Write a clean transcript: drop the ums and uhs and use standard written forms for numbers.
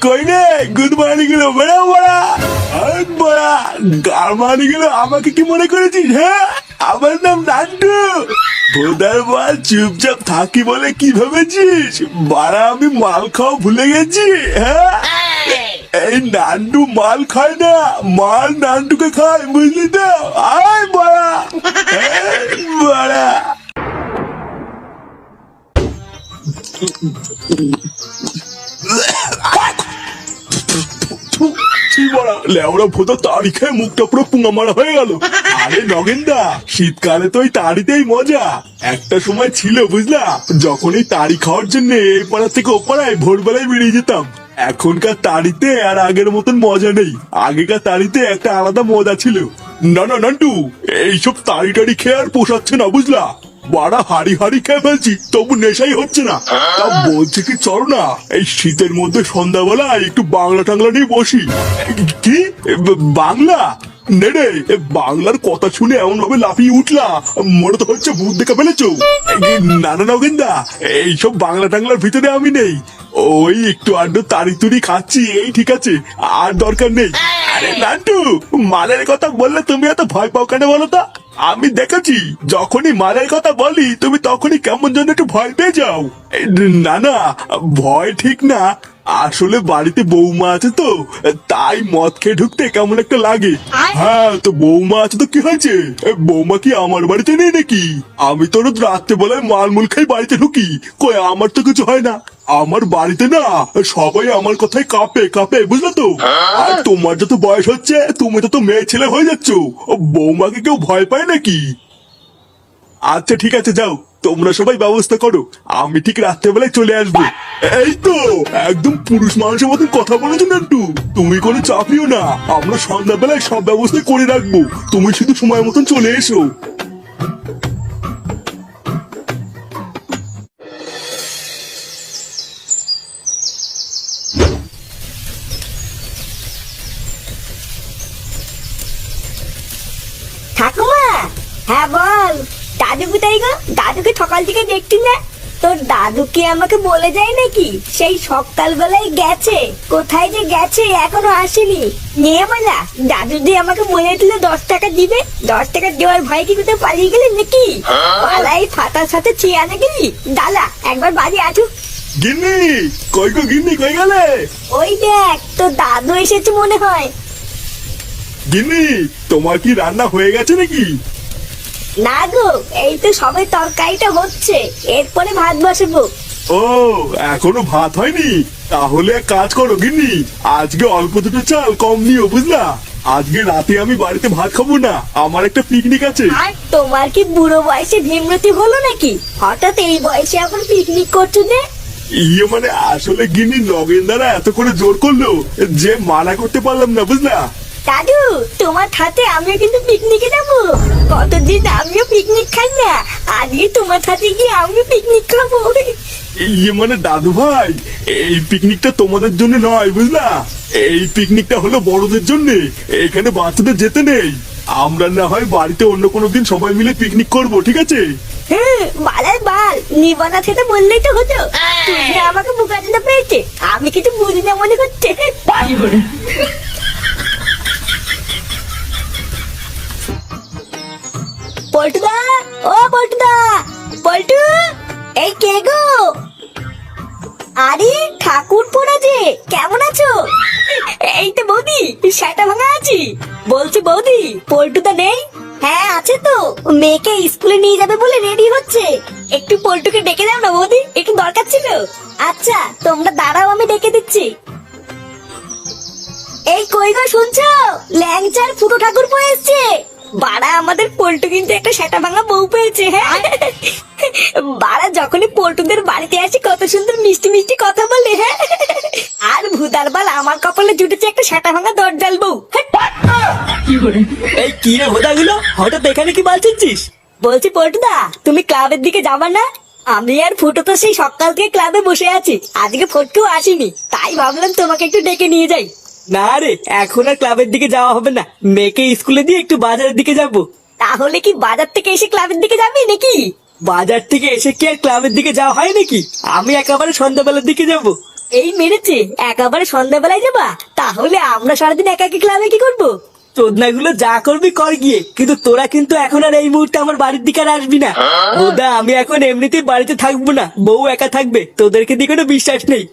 কই রে good morning গুলো বড়া বড়া বড়া গারমানি গুলো আমাকে কি মনে করেছিস? হ্যাঁ, আমার নাম নান্টু। ভোদার বল চুপচাপ থাকি বলে কি ভেবেছিস? বাড়া আমি মাল খাওয়া ভুলে গেছি। হ্যাঁ, এই নান্টু মাল খায় না, মাল নান্টুকে খায়, বুঝলি তো? আয় বড়া বড়া। লেওড়া ভোতা তাড়ি খেয়ে মুখটা পুরো পুঙা মারা হয়ে গেল। আরে নগেনদা, শীতকালে তো ওই তাড়িতেই মজা। একটা সময় ছিল বুঝলা, যখন এই তাড়ি খাওয়ার জন্য এই পাড়া থেকে ও পাড়ায় ভোরবেলায় বেরিয়ে যেতাম। এখনকার তাড়িতে আর আগের মতন মজা নেই। আগেকার তাড়িতে একটা আলাদা মজা ছিল। না না নান্টু, এইসব তাড়ি টাড়ি খেয়ে আর পোষাচ্ছে না বুঝলা। বাড়া হাড়ি হাড়ি খেয়ে ফেলছি, তবু নেশাই হচ্ছে না। তা বলছি কি, চলো না এই শীতের মধ্যে সন্ধ্যাবেলা একটু বাংলা টাংলা নিয়ে বসি। কি বাংলা? নে রে, বাংলার কথা শুনে এমন ভাবে লাফিয়ে উঠলা, মনে তো হচ্ছে ভূত দেখা ফেলেছো। না না নগেনদা, এইসব বাংলা টাংলার ভিতরে আমি নেই। ওই একটু আড্ডু তাড়ি তুড়ি খাচ্ছি, এই ঠিক আছে, আর দরকার নেই। আরে নান্টু, মালের কথা বললে তুমি এত ভয় পাও কেন বলো তো? আমি দেখেছি যখনই মালের কথা বলি তুমি তখনই কেমন যেন একটু ভয় পেয়ে যাও। না না, ভয় ঠিক না, আসলে বাড়িতে বৌমা আছে তো, তাই মদ খেয়ে ঢুকতে কেমন একটা লাগে। হ্যাঁ, তো বৌমা আছে তো কি হয়েছে? বৌমা কি আমার বাড়িতে নেই নাকি? আমি তো রোজ রাত্রে বেলায় মালমুল খাই বাড়িতে ঢুকি, কই আমার তো কিছু হয় না। আমার বাড়িতে না সবাই আমার কথাই কাঁপে কাঁপে, বুঝলে তো? আর তোমার যত বয়স হচ্ছে তুমি তো মেয়ে ছেলে হয়ে যাচ্ছ, বৌমাকে কেউ ভয় পায় নাকি? আচ্ছা ঠিক আছে, যাও তোমরা সবাই ব্যবস্থা করো, আমি ঠিক রাত্রেবেলায় চলে আসবো। এই তো একদম পুরুষ মানুষের মতন কথা বলেছো নান্টু, তুমি কোনো চাপিও না, আমরা সন্ধ্যাবেলায় সব ব্যবস্থা করে রাখবো, তুমি শুধু সময় মতন চলে এসো। ঠাকুমা, হ্যাঁ বল। দাদু কোথায় গো? দাদুকে সকাল থেকে দেখছি না। তোর দাদু কি আমাকে বলে যায় নাকি? সেই সকালবেলায় গেছে, কোথায় যে গেছে এখনো আসেনি। নিয়ে বলা দাদু দিয়ে আমাকে বলে দিল 10 টাকা দিবে, 10 টাকা দেওয়ার ভয় কি কোথাও পালিয়ে গেলি নাকি? পালাই ফাটার সাথে চেয়ারে গেলি। দাদা একবার বাড়ি আসুক। গিন্নি, কই গো গিন্নি, কই গেলে? ওই দেখ তোর দাদু এসেছে মনে হয়। গিন্নি, তোমার কি রান্না হয়ে গেছে নাকি? না গো, এই তো সবে তরকারিটা হচ্ছে, এরপরে ভাত বসাবো। ও, এখনো ভাত হয়নি? তাহলে এক কাজ করো গিন্নি, আজকে অল্প দুটো চাল কম নিও বুঝলা। আজকে রাতে আমি বাড়িতে ভাত খাবো না, আমার একটা পিকনিক আছে। আর তোমার কি বুড়ো বয়সে ভীমরতি হলো নাকি? হঠাৎ এই বয়সে এখন পিকনিক করছো যে? ইয়ে মানে আসলে গিন্নি নগেনদারা এত করে জোর করলো যে মানা করতে পারলাম না বুঝলা। দাদু, তোমার সাথে আমিও কিন্তু পিকনিকে যাবো। কতদিন আমিও পিকনিক খাই না, আজকে তোমার সাথে গিয়ে আমিও পিকনিক খাবো। ইয়ে মানে দাদু ভাই, এই পিকনিকটা তোমাদের জন্য নয় বুঝলা, এই পিকনিকটা হলো বড়দের জন্য, এখানে বাচ্চাদের যেতে নেই। আমরা না হয় বাড়িতে অন্য কোনো দিন সবাই মিলে পিকনিক করবো, ঠিক আছে? হ্যাঁ, বালার বাল নিবানা সেটা বললেই তো হতো। তুই যে আমাকে মুখাতে পেয়েছে, আমি কিছু বুঝি না মনে করছে। পল্টুদা, ও পল্টুদা, পল্টু, এই কে গো? আরে ঠাকুর পোড়া যে, কেমন আছো? এই তো বৌদি, সেটা ভাঙা আছি। বলছি বৌদি, পল্টুদা নেই? হ্যাঁ আছে তো, মেয়েকে স্কুলে নিয়ে যাবে বলে রেডি হচ্ছে। একটু পল্টুকে ডেকে দাও না বৌদি, একটু দরকার ছিল। আচ্ছা তোমরা দাঁড়াও, আমি ডেকে দিচ্ছি। এই কই গো শুনছো? ল্যাংচার ফুটো ঠাকুর পড়ে এসছে। বাড়া আমাদের পল্টু কিন্তু একটা সেটা ভাঙা বউ পেয়েছে। হ্যাঁ বাড়া যখনই পল্টুদের বাড়িতে আসি কত সুন্দর মিষ্টি মিষ্টি কথা বলে। হ্যাঁ, আর ভুদার বাল আমার কপালে জুটেছে একটা সেটা ভাঙা দরজাল বউ। এই কি রে ভোদাগুলো, হঠাৎ এখানে কি বলছিস? বলছি পল্টুদা, তুমি ক্লাবের দিকে যাবা না? আমি আর ফুটো তো সেই সকাল থেকে ক্লাবে বসে আছি, আজকে ফটকেও আসিনি, তাই ভাবলাম তোমাকে একটু ডেকে নিয়ে যাই। না রে, এখন আর ক্লাবের দিকে যাওয়া হবে না, মেয়েকে স্কুলে দিয়ে একটু বাজারের দিকে যাবো। তাহলে কি বাজার থেকে এসে ক্লাবের দিকে যাবি নাকি? বাজার থেকে এসে কি আর ক্লাবের দিকে যাওয়া হয় নাকি? আমি একেবারে সন্ধ্যাবেলার দিকে যাব। এই মেরেছে, একেবারে সন্ধ্যাবেলায় যাবা? তাহলে আমরা সারাদিন একা একা ক্লাবে কি করবো? চোদনাগুলো যা করবি কর গিয়ে, কিন্তু তোরা কিন্তু এখন আর এই মুহূর্তে আমার বাড়ির দিকে আর আসবি না। ওদা, আমি এখন এমনিতেই বাড়িতে থাকবো না, বউ একা থাকবে, তোদেরকে দিয়ে কোনো বিশ্বাস নেই।